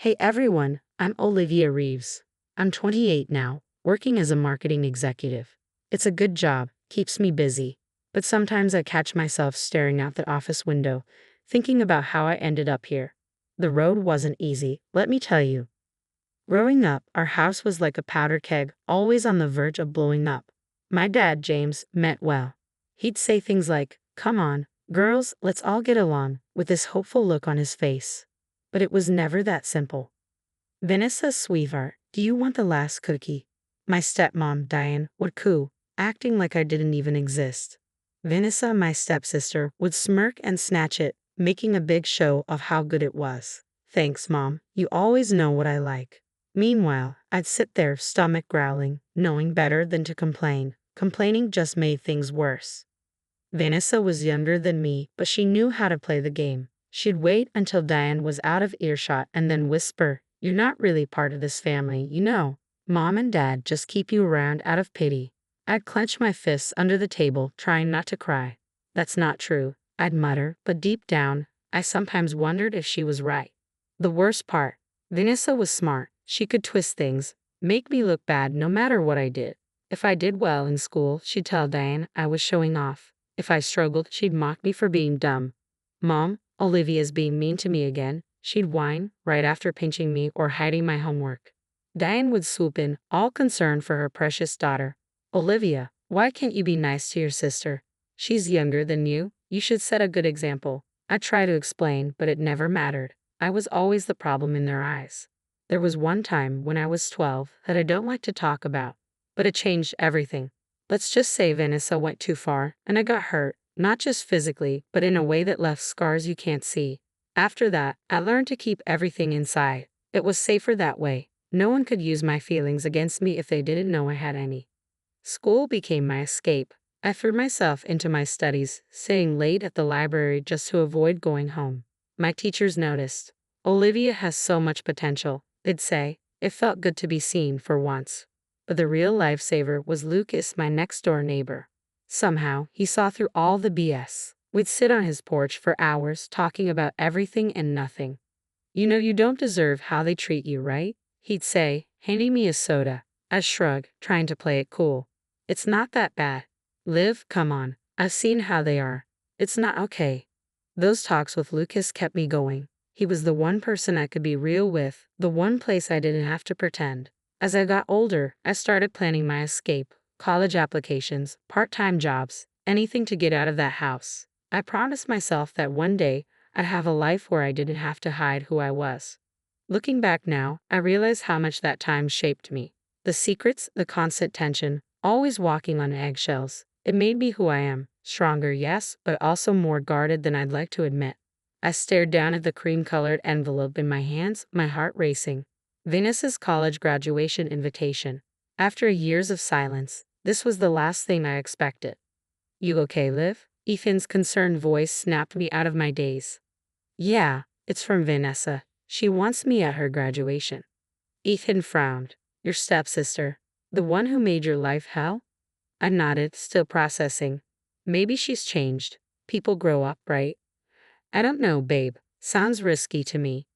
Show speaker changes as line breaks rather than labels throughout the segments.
Hey everyone, I'm Olivia Reeves. I'm 28 now, working as a marketing executive. It's a good job, keeps me busy, but sometimes I catch myself staring out the office window, thinking about how I ended up here. The road wasn't easy, let me tell you. Growing up, our house was like a powder keg, always on the verge of blowing up. My dad, James, meant well. He'd say things like, "Come on, girls, let's all get along," with this hopeful look on his face. But it was never that simple. "Vanessa, sweetheart, do you want the last cookie?" My stepmom, Diane, would coo, acting like I didn't even exist. Vanessa, my stepsister, would smirk and snatch it, making a big show of how good it was. "Thanks, Mom, you always know what I like." Meanwhile, I'd sit there, stomach growling, knowing better than to complain. Complaining just made things worse. Vanessa was younger than me, but she knew how to play the game. She'd wait until Diane was out of earshot and then whisper, "You're not really part of this family, you know. Mom and Dad just keep you around out of pity." I'd clench my fists under the table, trying not to cry. "That's not true," I'd mutter, but deep down, I sometimes wondered if she was right. The worst part, Vanessa was smart. She could twist things, make me look bad no matter what I did. If I did well in school, she'd tell Diane I was showing off. If I struggled, she'd mock me for being dumb. "Mom, Olivia's being mean to me again," she'd whine, right after pinching me or hiding my homework. Diane would swoop in, all concerned for her precious daughter. "Olivia, why can't you be nice to your sister? She's younger than you. You should set a good example." I try to explain, but it never mattered. I was always the problem in their eyes. There was one time when I was 12 that I don't like to talk about, but it changed everything. Let's just say Vanessa went too far, and I got hurt, not just physically, but in a way that left scars you can't see. After that, I learned to keep everything inside. It was safer that way. No one could use my feelings against me if they didn't know I had any. School became my escape. I threw myself into my studies, staying late at the library just to avoid going home. My teachers noticed. "Olivia has so much potential," they'd say. It felt good to be seen for once. But the real lifesaver was Lucas, my next-door neighbor. Somehow, he saw through all the BS. We'd sit on his porch for hours talking about everything and nothing. "You know you don't deserve how they treat you, right?" he'd say, handing me a soda. I'd shrug, trying to play it cool. "It's not that bad. Liv, come on. I've seen how they are. It's not okay." Those talks with Lucas kept me going. He was the one person I could be real with, the one place I didn't have to pretend. As I got older, I started planning my escape. College applications, part-time jobs, anything to get out of that house. I promised myself that one day, I'd have a life where I didn't have to hide who I was. Looking back now, I realize how much that time shaped me. The secrets, the constant tension, always walking on eggshells. It made me who I am. Stronger, yes, but also more guarded than I'd like to admit. I stared down at the cream-colored envelope in my hands, my heart racing. Vanessa's college graduation invitation. After years of silence, this was the last thing I expected. "You okay, Liv?" Ethan's concerned voice snapped me out of my daze. "Yeah, it's from Vanessa. She wants me at her graduation." Ethan frowned. "Your stepsister? The one who made your life hell?" I nodded, still processing. Maybe she's changed. People grow up, right? "I don't know, babe. Sounds risky to me."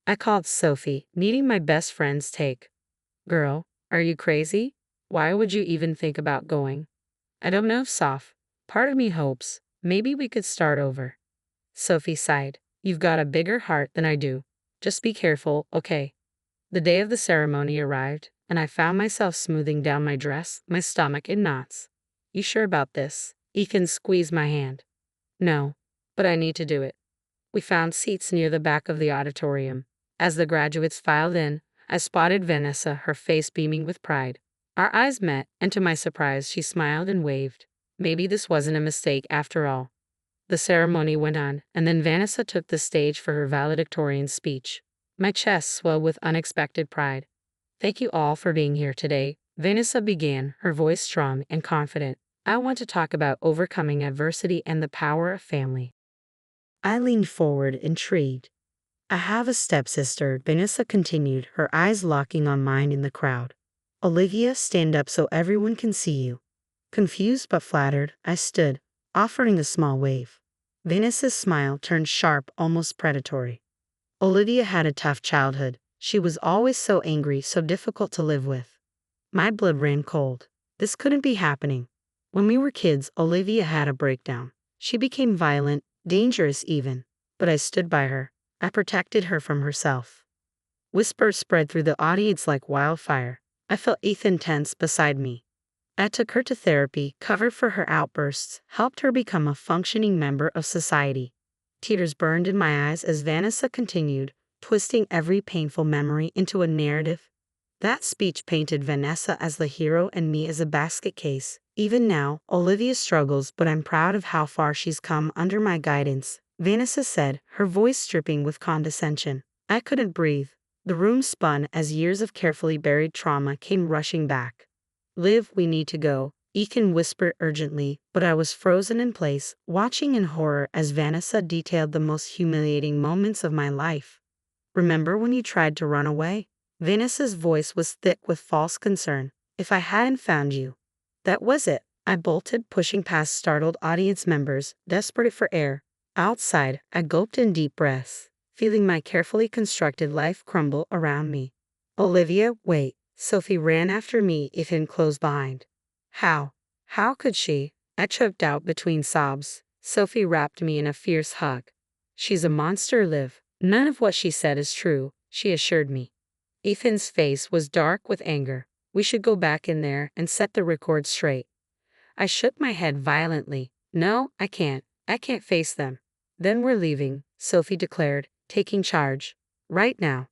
I called Sophie, needing my best friend's take. "Girl, are you crazy? Why would you even think about going?" "I don't know, Soph. Part of me hopes. Maybe we could start over." Sophie sighed. "You've got a bigger heart than I do. Just be careful, okay?" The day of the ceremony arrived, and I found myself smoothing down my dress, my stomach in knots. "You sure about this?" Ethan squeezed my hand. "No, but I need to do it." We found seats near the back of the auditorium. As the graduates filed in, I spotted Vanessa, her face beaming with pride. Our eyes met, and to my surprise, she smiled and waved. Maybe this wasn't a mistake after all. The ceremony went on, and then Vanessa took the stage for her valedictorian speech. My chest swelled with unexpected pride. "Thank you all for being here today," Vanessa began, her voice strong and confident. "I want to talk about overcoming adversity and the power of family." I leaned forward, intrigued. "I have a stepsister," Vanessa continued, her eyes locking on mine in the crowd. "Olivia, stand up so everyone can see you." Confused but flattered, I stood, offering a small wave. Vanessa's smile turned sharp, almost predatory. "Olivia had a tough childhood. She was always so angry, so difficult to live with. My blood ran cold. This couldn't be happening. When we were kids, Olivia had a breakdown. She became violent, dangerous even. But I stood by her. I protected her from herself. Whispers spread through the audience like wildfire. I felt Ethan tense beside me. I took her to therapy, covered for her outbursts, helped her become a functioning member of society. Tears burned in my eyes as Vanessa continued, twisting every painful memory into a narrative. That speech painted Vanessa as the hero and me as a basket case. Even now, Olivia struggles, but I'm proud of how far she's come under my guidance, Vanessa said, her voice dripping with condescension. I couldn't breathe. The room spun as years of carefully buried trauma came rushing back. Liv, we need to go, Ethan whispered urgently, but I was frozen in place, watching in horror as Vanessa detailed the most humiliating moments of my life. Remember when you tried to run away? Vanessa's voice was thick with false concern. If I hadn't found you. That was it, I bolted, pushing past startled audience members, desperate for air. Outside, I gulped in deep breaths, feeling my carefully constructed life crumble around me. Olivia, wait. Sophie ran after me, Ethan closed behind. How? How could she? I choked out between sobs. Sophie wrapped me in a fierce hug. She's a monster, Liv. None of what she said is true, she assured me. Ethan's face was dark with anger. We should go back in there and set the record straight. I shook my head violently. No, I can't. I can't face them. Then we're leaving, Sophie declared, taking charge. Right now.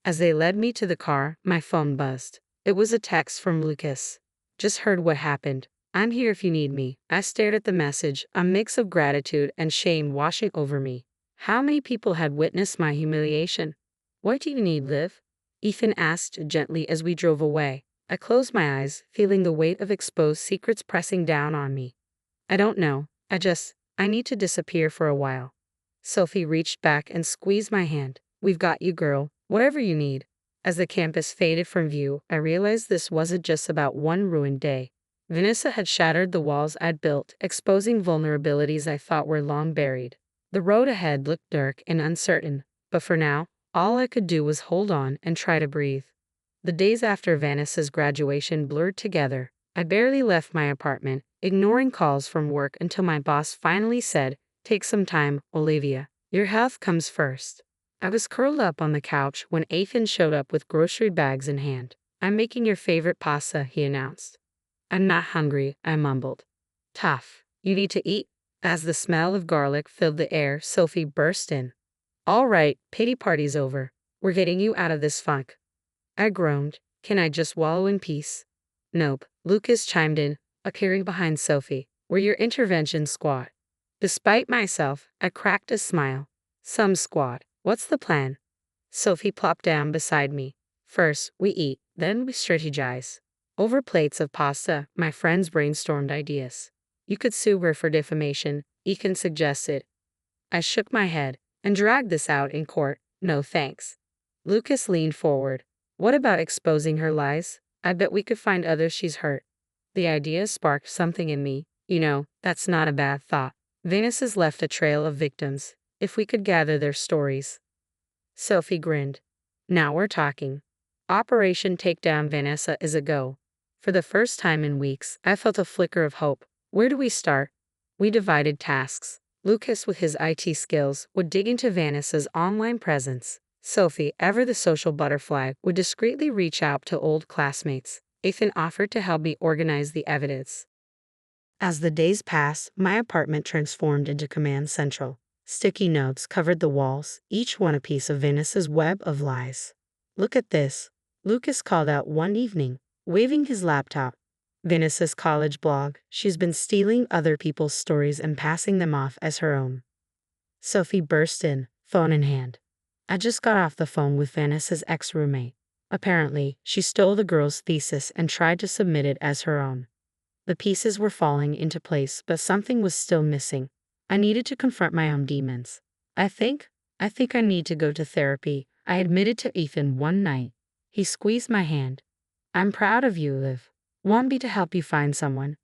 As they led me to the car, my phone buzzed. It was a text from Lucas. Just heard what happened. I'm here if you need me. I stared at the message, a mix of gratitude and shame washing over me. How many people had witnessed my humiliation? What do you need, Liv? Ethan asked gently as we drove away. I closed my eyes, feeling the weight of exposed secrets pressing down on me. I don't know. I need to disappear for a while. Sophie reached back and squeezed my hand. We've got you, girl. Whatever you need. As the campus faded from view, I realized this wasn't just about one ruined day. Vanessa had shattered the walls I'd built, exposing vulnerabilities I thought were long buried. The road ahead looked dark and uncertain, but for now, all I could do was hold on and try to breathe. The days after Vanessa's graduation blurred together. I barely left my apartment, ignoring calls from work until my boss finally said, "Take some time, Olivia. Your health comes first." I was curled up on the couch when Ethan showed up with grocery bags in hand. "I'm making your favorite pasta," he announced. "I'm not hungry," I mumbled. "Tough. You need to eat." As the smell of garlic filled the air, Sophie burst in. "All right, pity party's over. We're getting you out of this funk." I groaned. "Can I just wallow in peace?" "Nope," Lucas chimed in, appearing behind Sophie. "We're your intervention squad." Despite myself, I cracked a smile. "Some squad. What's the plan?" Sophie plopped down beside me. "First, we eat, then we strategize." Over plates of pasta, my friends brainstormed ideas. "You could sue her for defamation," Ethan suggested. I shook my head. "And drag this out in court? No thanks." Lucas leaned forward. "What about exposing her lies? I bet we could find others she's hurt." The idea sparked something in me. That's not a bad thought. Vanessa's left a trail of victims. If we could gather their stories. Sophie grinned. "Now we're talking." Operation Takedown Vanessa is a go. For the first time in weeks, I felt a flicker of hope. Where do we start? We divided tasks. Lucas, with his IT skills, would dig into Vanessa's online presence. Sophie, ever the social butterfly, would discreetly reach out to old classmates. Ethan offered to help me organize the evidence. As the days passed, my apartment transformed into command central. Sticky notes covered the walls, each one a piece of Vanessa's web of lies. "Look at this," Lucas called out one evening, waving his laptop. "Vanessa's college blog. She's been stealing other people's stories and passing them off as her own." Sophie burst in, phone in hand. "I just got off the phone with Vanessa's ex-roommate. Apparently, she stole the girl's thesis and tried to submit it as her own." The pieces were falling into place, but something was still missing. I needed to confront my own demons. I think I need to go to therapy," I admitted to Ethan one night. He squeezed my hand. "I'm proud of you, Liv. Want me to help you find someone?"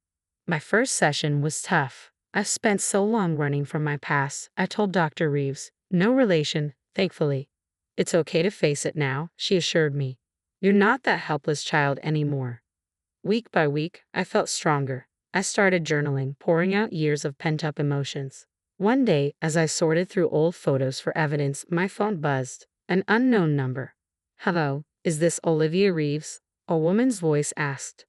My first session was tough. I've spent so long running from my past, I told Dr. Reeves. No relation, thankfully. It's okay to face it now, she assured me. You're not that helpless child anymore. Week by week, I felt stronger. I started journaling, pouring out years of pent-up emotions. One day, as I sorted through old photos for evidence, my phone buzzed. An unknown number. Hello, is this Olivia Reeves? A woman's voice asked.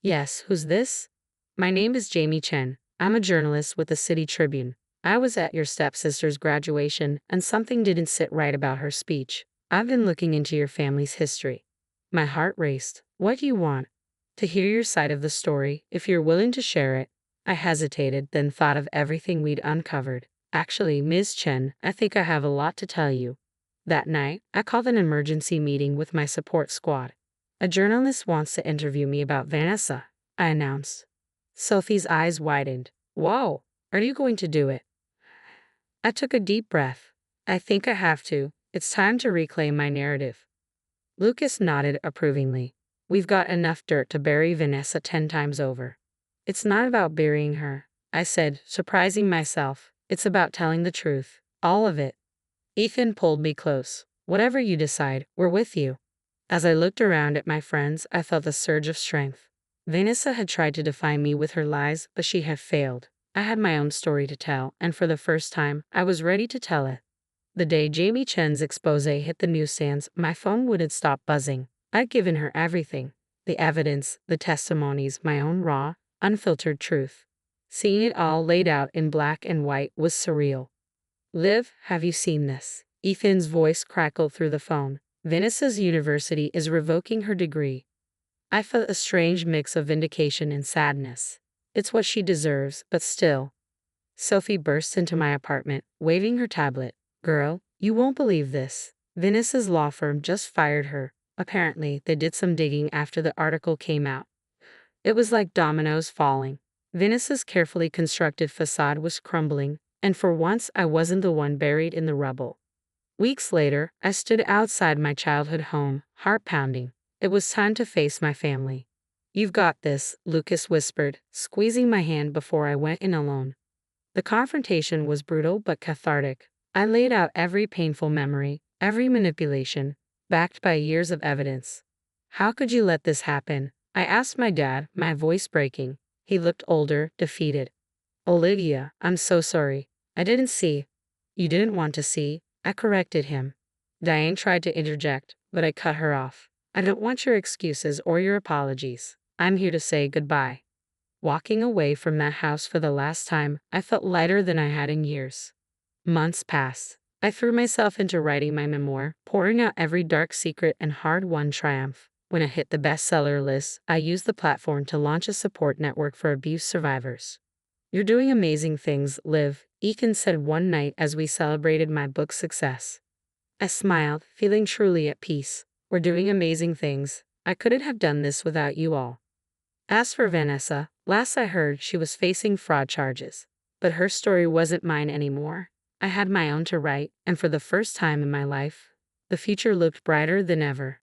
Yes, who's this? My name is Jamie Chen. I'm a journalist with the City Tribune. I was at your stepsister's graduation, and something didn't sit right about her speech. I've been looking into your family's history. My heart raced. What do you want? To hear your side of the story, if you're willing to share it. I hesitated, then thought of everything we'd uncovered. Actually, Ms. Chen, I think I have a lot to tell you. That night, I called an emergency meeting with my support squad. A journalist wants to interview me about Vanessa, I announced. Sophie's eyes widened. Whoa, are you going to do it? I took a deep breath. I think I have to. It's time to reclaim my narrative. Lucas nodded approvingly. We've got enough dirt to bury Vanessa 10 times over. It's not about burying her, I said, surprising myself. It's about telling the truth. All of it. Ethan pulled me close. Whatever you decide, we're with you. As I looked around at my friends, I felt a surge of strength. Vanessa had tried to defy me with her lies, but she had failed. I had my own story to tell, and for the first time, I was ready to tell it. The day Jamie Chen's expose hit the newsstands, my phone wouldn't stop buzzing. I'd given her everything. The evidence, the testimonies, my own raw, unfiltered truth. Seeing it all laid out in black and white was surreal. Liv, have you seen this? Ethan's voice crackled through the phone. Vanessa's university is revoking her degree. I felt a strange mix of vindication and sadness. It's what she deserves, but still. Sophie burst into my apartment, waving her tablet. Girl, you won't believe this. Vanessa's law firm just fired her. Apparently, they did some digging after the article came out. It was like dominoes falling. Vanessa's carefully constructed facade was crumbling, and for once I wasn't the one buried in the rubble. Weeks later, I stood outside my childhood home, heart pounding. It was time to face my family. You've got this, Lucas whispered, squeezing my hand before I went in alone. The confrontation was brutal but cathartic. I laid out every painful memory, every manipulation, backed by years of evidence. How could you let this happen? I asked my dad, my voice breaking. He looked older, defeated. Olivia, I'm so sorry. I didn't see. You didn't want to see. I corrected him. Diane tried to interject, but I cut her off. I don't want your excuses or your apologies. I'm here to say goodbye. Walking away from that house for the last time, I felt lighter than I had in years. Months passed. I threw myself into writing my memoir, pouring out every dark secret and hard-won triumph. When it hit the bestseller list, I used the platform to launch a support network for abuse survivors. You're doing amazing things, Liv, Ethan said one night as we celebrated my book's success. I smiled, feeling truly at peace. We're doing amazing things. I couldn't have done this without you all. As for Vanessa, last I heard she was facing fraud charges. But her story wasn't mine anymore. I had my own to write, and for the first time in my life, the future looked brighter than ever.